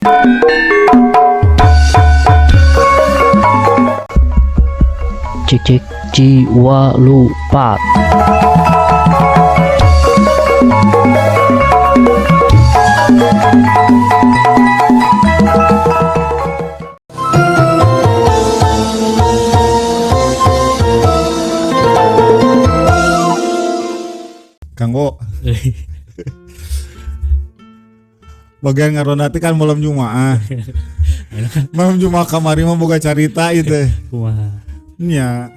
Cek cek jiwa lupa. Kanggo bagian ngaron hati kan malam Jumaah. Malam Jumaah kamari mah boga carita itu. Wah. Nya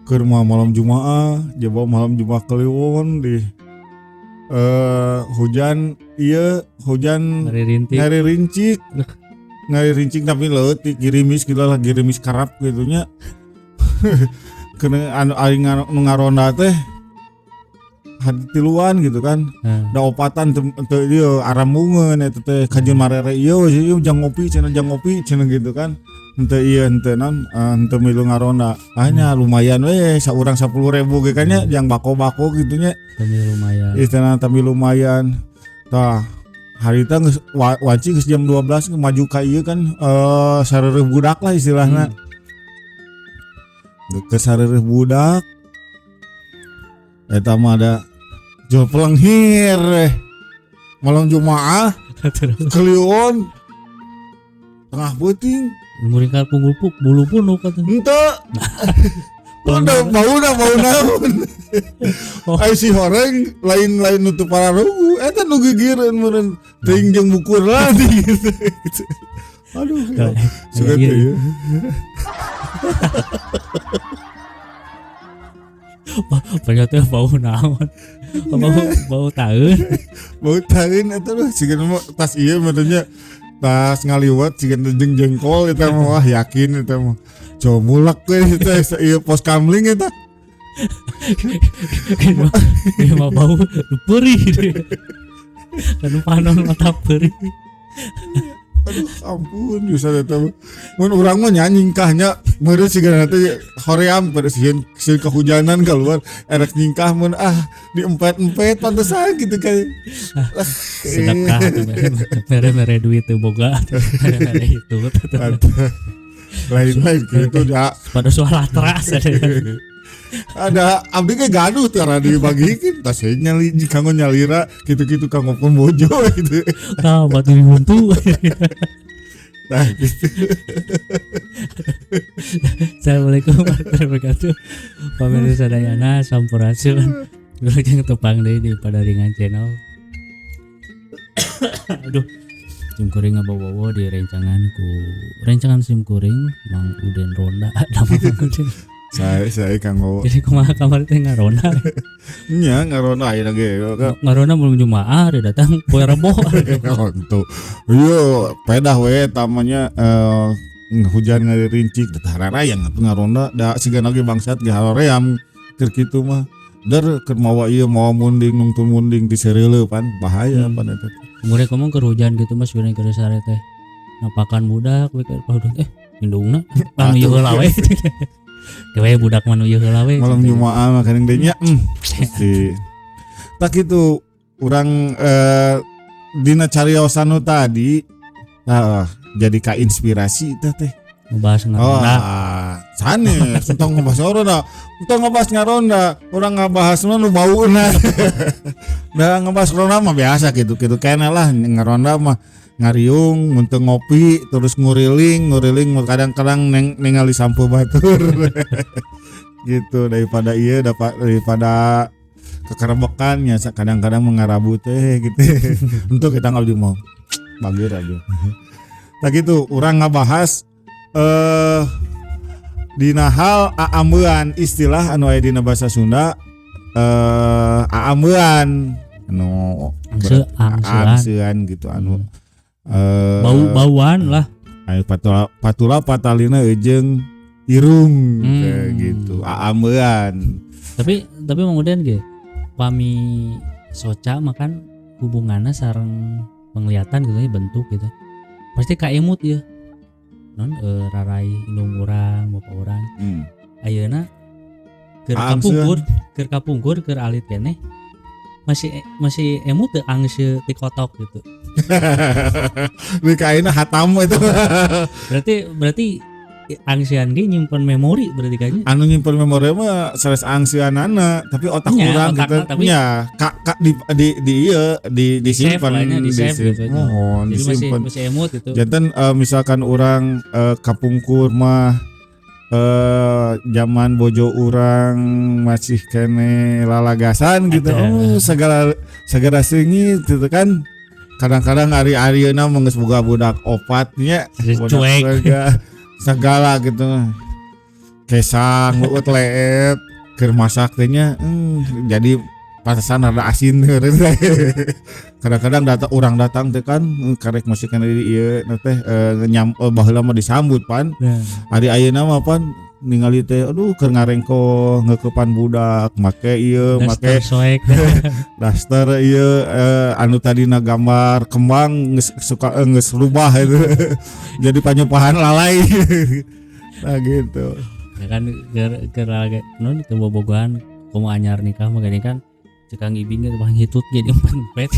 keur malam Jumaah, jaba malam Jumaah kliwon di hujan ngari rincik. Ngari rincik tapi leutik girimis gila lah girimis karap gitu nya. Kena anu aing ngaronda teh hadi tiluan gitu kan. Da opatan teu ieu aramungeun eta teh kajun marere ieu jang ngopi cenah gitu kan. Henteu ieu henteu naon henteu milu ngaronda. Hanya lumayan we saurang 10.000 ge kan nya jang bako-bako gitu nya. Tapi lumayan. Istana tapi lumayan. Tah harita geus wanci geus jam 12 maju ka ieu kan sareureuk budak lah istilahna. Ke sareureuk budak eta mah ada jual pelenghir malam Jumaah kliwon tengah peuting Muringkal punggulpuk bulu pun kata. henteu udah bau naon ai si horeng lain nutup pararugu eta nu gigireun meureun teuing jeung bukur lah gitu. Aduh suka teh ternyata bau naon. Bau taeun eta mah siga tas ieu maksudnya tas ngaliwat siga jeung jengkol eta mah wah yakin eta mah coba mulak we eta ieu pos kamling eta ini mah bau perih kan panon mata perih. Aduh ampun bisa eta mah mun urang mah nyingkahnya meureun siga teh hoream pada sieun kehujanan keluar erek nyingkah mun diempet-empet pantesan gitu kayak sedekah mere duit teu boga mere itu lain gitu dah pada soal atras ada abdi ge gaduh teh ara dibagikeun tas nyali kanggo nyalira kitu-kitu kanggo pembojo gitu batu buntu. Nah gitu. Assalamualaikum warahmatullahi wabarakatuh. Pamirsa sadayana sampurasun. Wilujeng tepang deui di Padaringan Channel. Aduh. Sim kuring ngabawa di rencangan sim kuring Mang Uden Ronda nama Uden. Saya kanggo. Jadi kumaha kamar teh ngaronda. Nya ngaronda ayeuna ge. Ngaronda belum Jumaah ada datang poe Rebo. Konto. Yo pedah we tamanya hujan ngarincik teh hararayang ngaronda da sigana ge bangsat ge haream keur kitu mah. Dar keur mawa ieu mawa munding nungtun munding di sereuleuh pan bahaya pan eta. Mure ngomong keur hujan gitu Mas urang keur sare teh. Napakan budak we keur paudun indungna anu ieu heula we. Kewe budak manu ieu heula we. Malam Jumaah mah kadang deui nya. Pasti. Tak kitu urang dina cariosan nu tadi jadi ka inspirasi teh. Ngebahas ngaronda. Sanes tentang ngebahas ngaronda. Tentang ngebahas ngaronda, urang ngabahas mah nu baueuna. Da ngebahas ngaronda mah biasa gitu keneh lah ngaronda mah ngariung mun teu ngopi terus nguriling kadang-kadang ningali sampo batur. Gitu daripada kekerebekannya kadang-kadang mengarabu teh gitu. Untuk kita ngabdi mau bageur aja. Tak gitu urang ngabahas dina hal aambean istilah anu aya dina basa Sunda aambean anu angsean gitu anu bau-bauan lah aya patula patalina jeung irung kayak gitu aambean tapi kemudian ge pami soca makan hubunganna sareng penglihatan gitu bentuk gitu pasti kaemut ya non rarai indung urang bapak urang ayeuna keur kapungkur keur alit keneh masih emut teu angse ti kotok gitu. Di kaina hatam itu. Berarti angsian ge nyimpen memori berarti kayaknya. Anu nyimpen memori mah sanes angsianana, tapi otak Nya, urang otakna gitu. tapi- Nya, kak di ieu di Save simpen lah nya, di save gitu aja. Mohon Jadi disimpen. masih emut gitu. Janten misalkan orang kapungkur mah zaman bojo orang masih kene lalagasan gitu. Ada. Oh, segala sengit gitu kan. Kadang-kadang ari-arieuna mah geus boga budak opatnya, Terus budak cuek. keluarga, segala gitu. Kesang uut leet keur masak teh nya jadi pasasan rada asin. Kadang-kadang orang datang teh kan karek masih kana di ieu teh baheula mah disambut pan. Nah, Ari ayeuna mah pan ningali teh aduh keur ngarengko ngeukepan budak make ieu daster make soek. daster ieu anu tadina gambar kembang geus rubah itu. Jadi panyepahan lalai. Nah gitu. Ya kan keur lagi non itu bobogohan komo anyar nikah mah gini kan cekang ibing ge bang hitut jadi empet.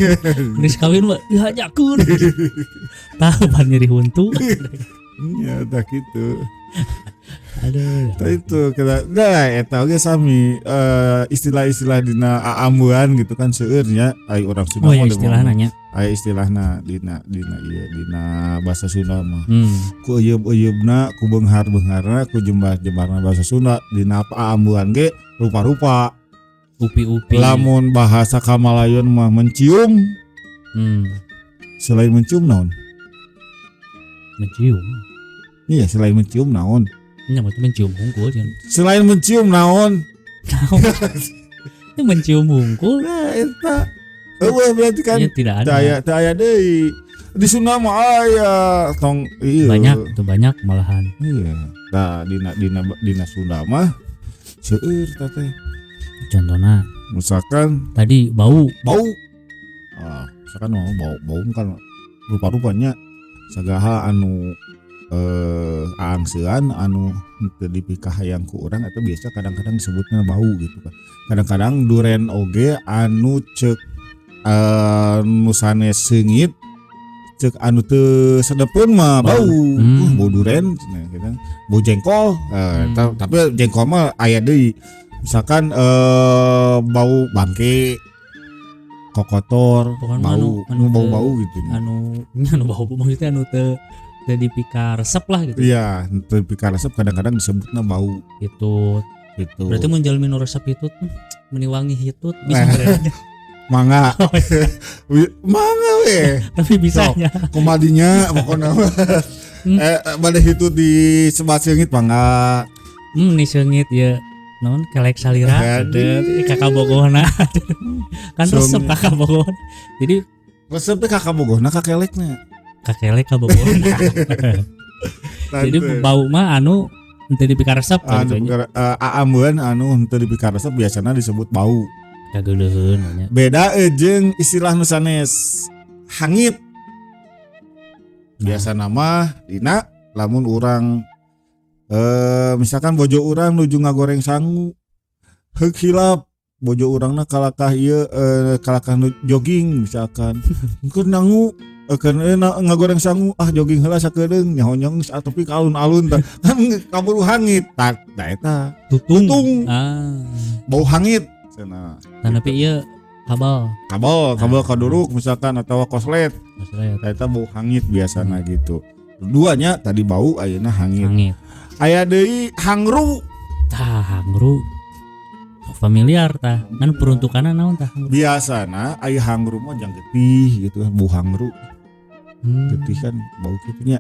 Geus kawin mah dihajakeun. Tah ban nyeri huntu. Ya tak gitu. Aduh. Tah itu kita eta oge sami istilah-istilah dina aambuan gitu kan seueur nya ai urang Sunda Oh ya mah istilah nanya. aya istilahna dina ieu dina bahasa Sunda mah. Hmm. Ku euyeup-euyeupna ku beunghar-beungharna ku jembar-jembarna bahasa Sunda dina aambuan ge rupa-rupa. Upi-upi. Lamun bahasa Kamalayon mah mencium, selain mencium naon? Mencium. Iya, selain mencium naon? Nya mah mencium hungkul kan. Selain mencium naon? Itu mencium hungkul. Nah, eta. Eueuh berarti kan Ya tidak ada. teu aya deui. Di Sunda mah aya tong ieu. Banyak itu banyak malahan. Iya. Nah, dina Sunda mah seueur tah teh. Contohnya Misalkan tadi bau. Misalkan bau kan rupa-rupanya sagaha anu aangseun anu teu dipikah hayang ku urang eta biasa kadang-kadang disebutna bau gitu kan. Kadang-kadang duren oge anu ceuk nu sanes seungit ceuk anu teu sedepeun mah bau. Bau duren cenah gitu. Bau jengkol tapi jengkol mah aya deui. Misalkan bau bangke kokotor Pokoknya bau anu bau gitu. anu bau maksudnya anu teu dipikar resep lah gitu. Iya, teu pika resep kadang-kadang disebutna bau Hitut. gitu. Berarti mun jalmi nu resep hitut meni wangi hitut bisa berarti. Mangga. Mangga we. Tapi bisanya. Komadinya pokona. Bade itu di sebat seungit mangga. Ni seungit ya naon kelek salira Aduh. kakak bogohna. Kan resep Seungit. kakak bogohna. Jadi Resep teh kakak bogohna kakelekna. kakelek ka bogohna. Jadi bau mah anu teu dipikar resep anu gitu. aambeun anu teu dipikar resep biasana disebut bau. Kageuleun nya. Beda jeung istilah nu sanes hangit. Biasa nama dina lamun urang misalkan bojo urang nuju ngagoreng sangu heuk hilap bojo urangna kalakah ieu kalakah jogging misalkan keur nangu karena ngagoreng sangu jogging heula sakedeung nyaho-nyaho atopi ka alun-alun kan kaburu hangit tak da eta Tutung. tutung Ah. bau hangit cenah Tapi ieu kabel kaduruk misalkan atau koslet maksudnya eta bau hangit biasana gitu. Duanya tadi bau ayeuna hangit. hangit. Aya deui hangru. Tah hangru. Familiar tah. Kan peruntukanna naon tah hangru? Biasana aya hangru mah jang getih gitu bau hangru. Getih kan bau kitu nya.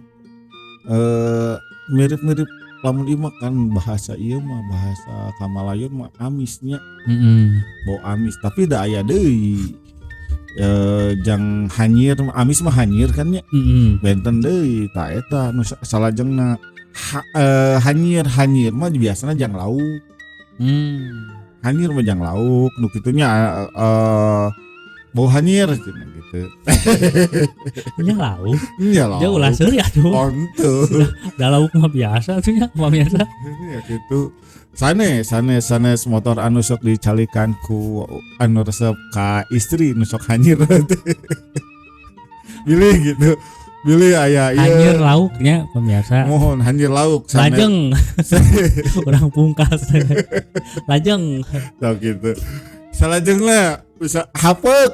Mirip-mirip lamun ieu mah kan bahasa ieu mah bahasa Kamalayon mah amisnya bau amis tapi da aya deui jang hanyir amis mah hanyir kan nya benten deui ta eta nu salajengna hanyir mah biasana jang lauk hanyir mah jang lauk nu kitu nya bau hanyir gitu Nya lauk. nya lauk Dia ulah seuri atuh. onto Da lauk mah biasa tuh nya, mah biasa. ya gitu sanes motor anu sok dicalikan ku anu resep ka istri nu sok hanyir. Bilih gitu. Bilih aya Hanyir ieu. lauknya pemirsa. Mohon hanyir lauk sanes. Lajeng. Orang pungkas. Lajeng. Sok gitu. Salajengna bisa hapeuk.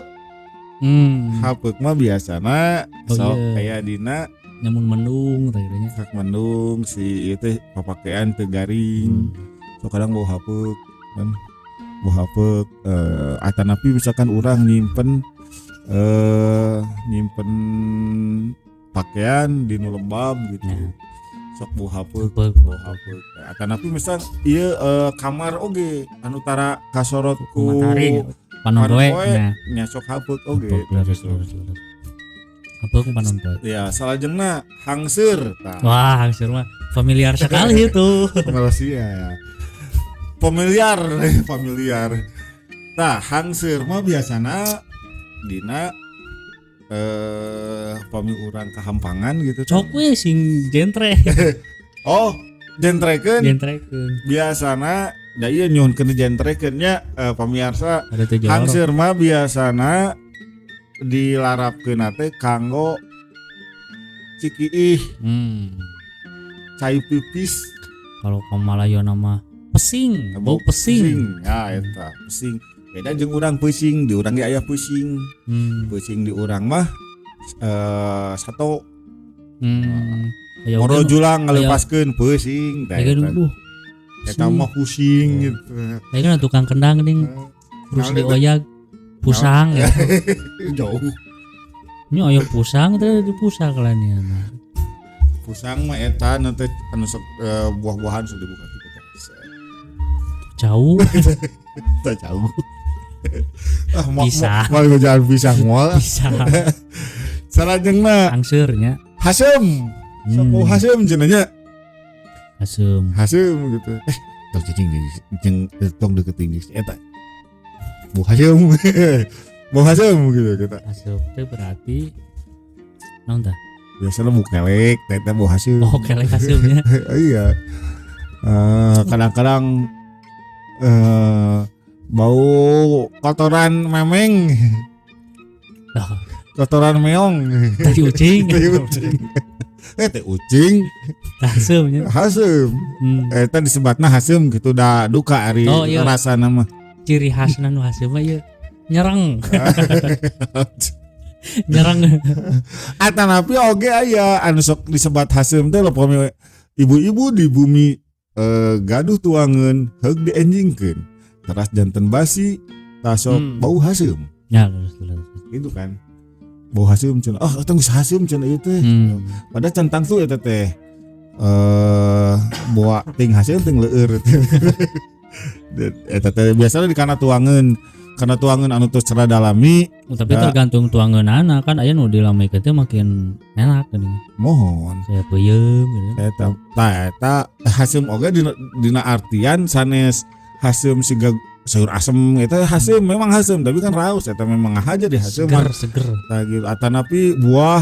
Hapeuk mah biasana Oh, sok iya. aya dina Nyamun mendung tadinya. sak mendung si ieu teh papakean teu garing. So kadang bau hapeuk kan. Bau hapeuk atanapi misalkan urang nyimpen pakaian di nu lembab gitu. Ya. Sok bau hapeuk, Hapeuk. bau hapeuk. Atanapi misal ieu kamar oge anu tara kasorot ku Matahari panon poe. Nah, nya sok hapeuk oge. lurus. Hapeuk panon poe. Ya, salajengna hangseur tah. Wah, hangsur mah familiar sekali itu. Malaysia. Familiar. Tah, hangseur mah biasana dina pami urang kahampangan gitu. Cok we sing jentre. Oh, jentrekeun. Jentrekeun. Biasana da ieu nyuhunkeun jentrekeun nya pamirsa. Ada tujuh orang. Hangseur mah biasana dilarapkeun teh kanggo cikiih, cai pipis, Kalau Kamalayo nama pesing, bau pesing. Ya eta, pesing. Beda jeung urang pesing, di urang ge aya pesing. Pesing di urang mah sato Ya moro udah, julang ngalepaskeun pesing. Tah ya eta. Eta mah pusing gitu. ya kan tukang kendang nih, terus dioyak pusang ya. Jauh. Ini oyak pusang teh di pusang lah nih. Pusang mah eta nanti anu sok buah-buahan sudah dibuka gitu. Jauh Tak jauh. Pisang. Mau jalan pisang moal. bisa Salajengna angsurnya. hasem. Sok hasem cenah nya. Asem. Hasem gitu. Tong cicing jeung tong deketing eta. Bu hasem. Bu hasem gitu kita. Asem teh berarti naon tah? Biasanya bu kelek, teh bu hasem. Oh, kelek asemnya. Iya. Kadang-kadang bau kotoran memeng. Kotoran meong. Tadi ucing. Teh ucing. Teh ucing. Asemnya. Hasem. Eta disebutna hasem gitu da duka ari Oh, iya. rasana mah. Ciri khasna nu hasem mah ieu nyereng. Nyereng. Atanapi oge aya anu sok disebat hasem teh leupomi ibu-ibu di bumi gaduh tuangan heug dienjingkeun. Teras janten basi tasok bau hasem. Ya, lurus. Gitu kan. Bau hasem cenah. Oh, eta geus hasem cenah ieu teh. Padahal centang tuh eta teh bawa ting hasem ting leueur. Eta teh biasana di kana tuangan anu teu cara dalami. Tapi tergantung tuangeunana kan aya nu dilamekeun teh makin enak geuning. Mohon Saya peuyeum gitu. eta hasem oge dina artian sanes hasem siga sayur asem eta hasem memang hasem tapi kan raus eta memang aja di hasem Seger. tah gitu atanapi buah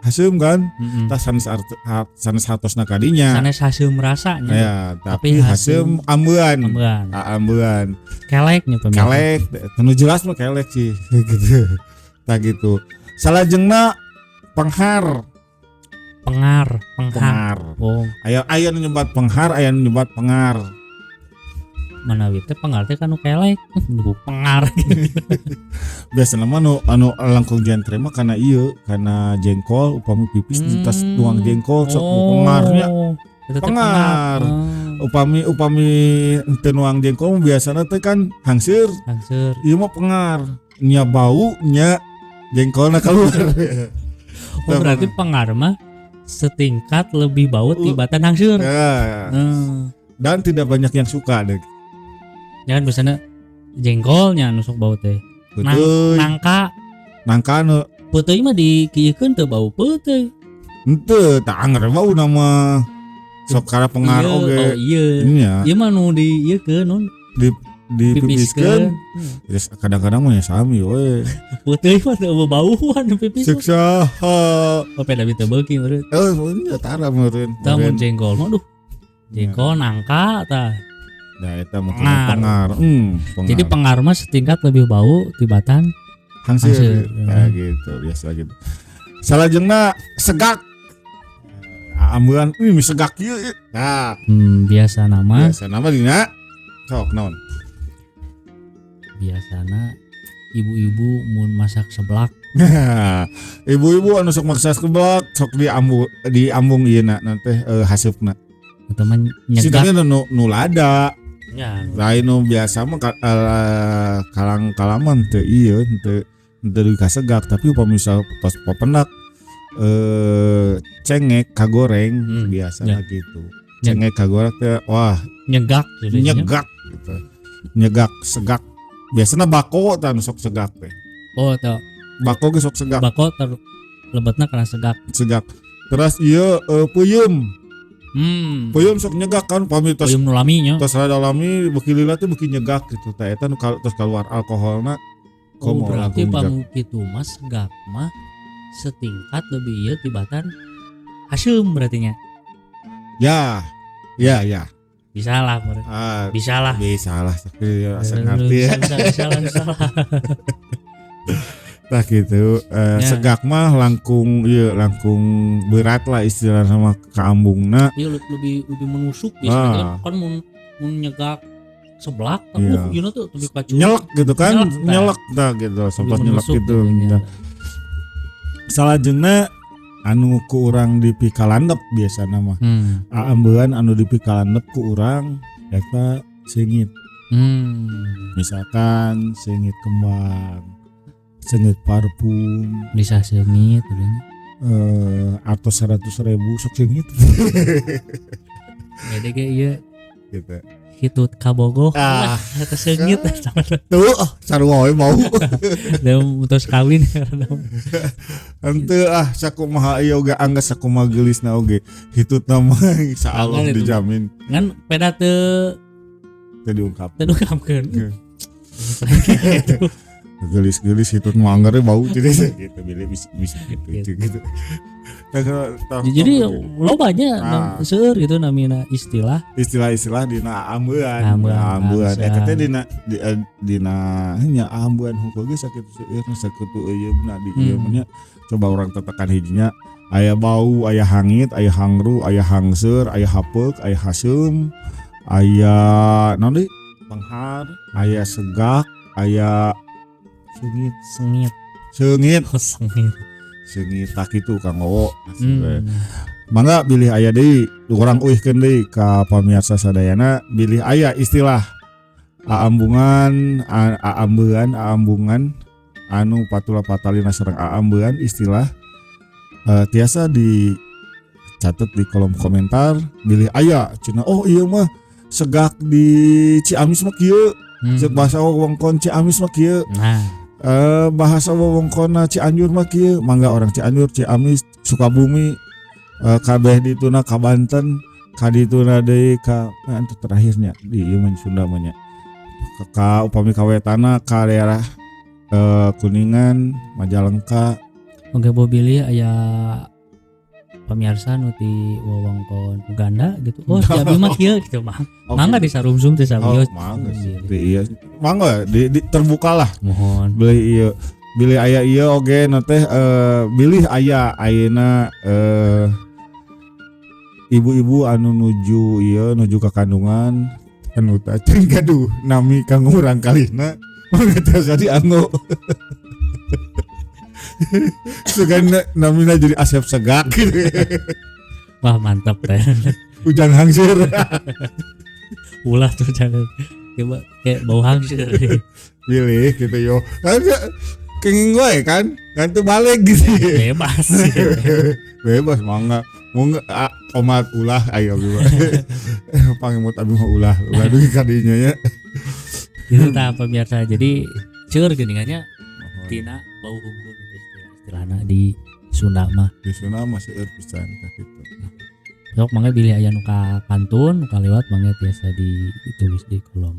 hasem kan tah sanes hartosna kadinya Sanes hasem rasanya. ya tapi hasem ambean ambean Keleknya pemirsa. kelek teu jelas mah kelek sih gitu tah gitu salajengna penghar. Oh, Aya nu nyebat penghar, aya nu nyebat pengar. manawi teh pengar teh kan nu kelek, nu pengar. Biasana mah anu langkung jantre mah kana ieu, kana jengkol upami pipis di tas tuang jengkol sok pengarnya. Pengar. Upami teu nuang jengkol biasana teh kan hangseur. Ieu mah pengar. Nya bau nya jengkolna keluar. Oh, berarti pengar mah setingkat lebih bau tibatan hangsur. Ya. Dan tidak banyak yang suka deh. Ya kan biasanya jengkolnya nusuk bau teh. Nangka nu peuteui mah dikieukeun teu bau peuteui. Henteu, tah anger bau nama sok kara pengar oge. Iya. Ieu mah nu diieukeun nun dipipiskeun. Terus kadang-kadang mah ya sami we. Peuteui mah teu bauan pipis. Siksa. Ope da teu beuki meureun. Oh, nya tara meureun. Tah mun jengkol mah aduh. Jeko nangka tah. Nah eta mah Pengar. pengar. Jadi pengar mah setingkat lebih bau tibatan hangsir. hangsir. Nah gitu biasa gitu. Salajengna segak. Ambean mie segak ieu. Nah, biasa nama biasa nama dina sok naon? biasana ibu-ibu mun masak seblak. Ibu-ibu anu sok maksa keblak sok diambung ieu na teh haseupna. Eta mah nyegak. Sidangnya nu lada. Ya, Lain nu biasa mah kalang-kalaman teu ieu teu dikasegak tapi upami misal pas papendak cengek kagoreng biasanya gitu. Cengek kagoreng teh wah nyegak jadinya. nyegak gitu. Nyegak segak. Biasanya bako tah nu sok segak teh. Oh, tau. Bako ge sok segak. Bako lebetna karena segak. Segak. Terus ieu peuyeum. Peuyeum sok nyegak kan upami tos Peuyeum nu lami nya. tos rada lami beuki lila teh beuki nyegak gitu. Tah eta nu tos keluar alkoholna Oh, komo berarti langsung nyegak. pamu kitu mah segak mah setingkat lebih ieu tibatan haseum berarti nya. Ya. Ya. Bisa lah berarti. Ah, Bisa lah. bisa lah tapi asa ngerti ya. Bisa lah. Tah gitu. Ya. Segak mah langkung berat lah istilah sama kaambungna. Iya lebih menusuk biasanya kan mun nyegak seblak tapi Iya. ieu tuh lebih kacu. Nyelek gitu kan, Nyelek, tah. nyelek tah gitu, sempat Lebih nyelek menusuk gitu. gitu, ya. Salajengna anu ku urang di pikalandep biasa nama. Aambean anu di pikalandep ku urang eta sengit. Misalkan sengit kembang, sengit parfum, Bisa sengit urang. atau 100.000 sok sengit Jadi kayak ieu gitu. hitut kabogoh. Ah. Eta sengit Tuh, sarua we mau. dan terus kawin. Henteu sakumaha ieu oge angga sakumaha geulisna oge. Hitutna mah insyaallah Angga itu. dijamin Kan peda teu teu diungkap. ungkapkeun. Gelis-gelis hitut mah anggar bau jadi gitu bilih bisa gitu. Jadi lo banyak Ah. seueur gitu namina istilah. istilah-istilah dina ambean. Ambean, Eta teh dina nya ambean hungkul ge sakitu seueur sakitu eyeuna di ieu nya coba urang tetekan hijinya aya bau, aya hangit, aya hangru, aya hangseur, aya hapeuk, aya haseum, aya naon deui? Penghar, aya segak, aya Sengit. seungit Oh, sengit. seungit tak kitu Kang Owo. Mangga bilih aya deui urang uihkeun deui ka pamirsa sadayana bilih aya istilah aambungan aambungan anu patula patalina sareng aambean istilah tiasa dicatat di kolom komentar bilih aya cenah oh ieu mah segak di Ciamis mah kieu cek bahasa wewengkon Ciamis mah kieu bahasa wewengkonna Cianjur mah kieu mangga orang Cianjur Ciamis Sukabumi kabeh dituna ka Banten ka dituna deui ka anu terakhirnya di ieu mah Sunda mah nya ka upami ka wetana ka daerah Kuningan Majalengka. Oke bobilih aya pamirsa nu ti wewengkon Uganda gitu. Oh, Ciamis mah kieu gitu mah. Mangga disarumsum teh sawios. Mangga iya. Mangga terbukalah. Mohon. Bilih aya ieu oge na teh bilih aya ayeuna ibu-ibu anu nuju ka kandungan anu tacing gaduh nami kang urang kalina mangga tiasa dianggo. Sugan namina jadi Asep Segak. Wah, mantap teh. Ujang hangsir. Ulah tuh jangan kayak bau hangsir. Pilih gitu yo. Kan kenging gue kan tuh balik gitu. Bebas. Bebas mangga. Mangga omat ulah ayo gitu. Pangemut abi mah ulah dugi kadinya ya. Itu tah pemirsa. Jadi ceur geuningannya tina bau hukum istilahna di Sunda mah. Di Sunda mah seueur pisan tah kitu. Sok mangga bilih aya nu ka pantun, nu ka lewat mangga tiasa ditulis di kolom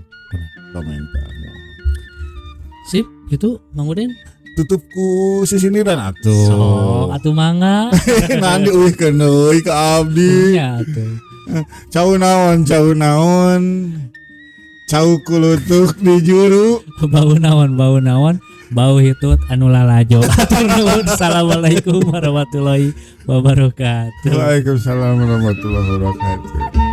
komentar. Sip, gitu Mang Udin. Tutupku sisiniran atuh. Sok atuh mangga. Nanti uih keneuy ka abdi. Iya atuh. Cau naon cau kulutuk di juru. Bau naon bau hitut anu lalajo. Atur nuhun. Assalamualaikum warahmatullahi wabarakatuh. Waalaikumsalam warahmatullahi wabarakatuh.